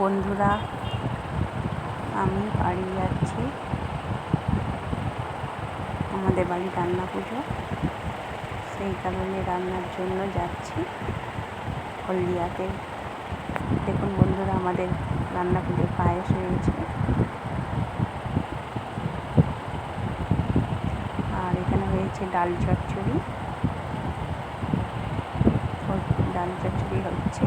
বন্ধুরা, আমি বাড়ি যাচ্ছি। আমাদের বাড়ি রান্না পুজো, সেই কারণে রান্নার জন্য যাচ্ছি হলদিয়াতে। দেখুন বন্ধুরা, আমাদের রান্না পুজোর পায়েস হয়েছে, আর এখানে হয়েছে ডাল চচ্চড়ি। ডাল চচ্চড়ি হচ্ছে,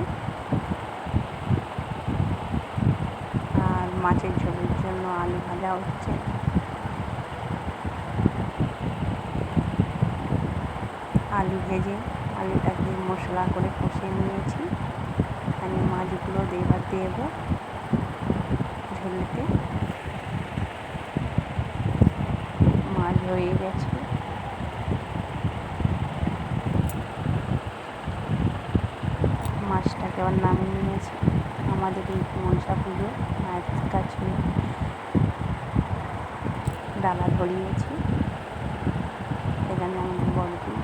আর মাছের ঝোলের জন্য আলু ভাজা হচ্ছে। আলু ভেজে আলুটাকে মশলা করে কষে নিয়েছি। এখানে মাছগুলো এবার দেব ঝোলেতে। মাছ হয়ে গেছে, মাছটাকে আবার নামিয়ে নিয়েছি। আমাদের এই মনসা পুজো মায়ের কাছে ডালা ধরিয়েছি। এখানে আমাদের বড়দি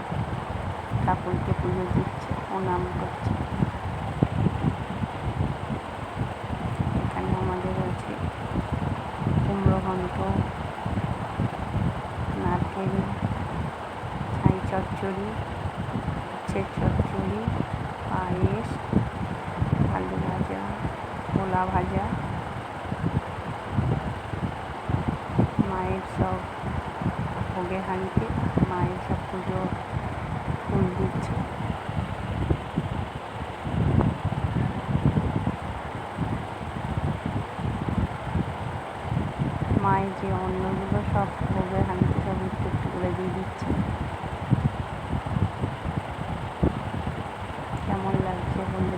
ঠাকুরকে পুজো দিচ্ছে, প্রণাম করছে। এখানে আমাদের আছে কুমড়ো ঘন্ট, নারকেল, ছাই চচ্চড়ি, উচ্ছের চচ্চড়ি, পায়েস, আলু ভাজা, কলা ভাজা। মায়ের সব ভোগের হাঁড়িতে মায়ের সব পুজো ফুল দিচ্ছে। মায়ের যে অন্নগুলো সব ভোগের হাঁড়িতে সব একটু একটু করে দিয়ে দিচ্ছে। কেমন লাগছে বলুন।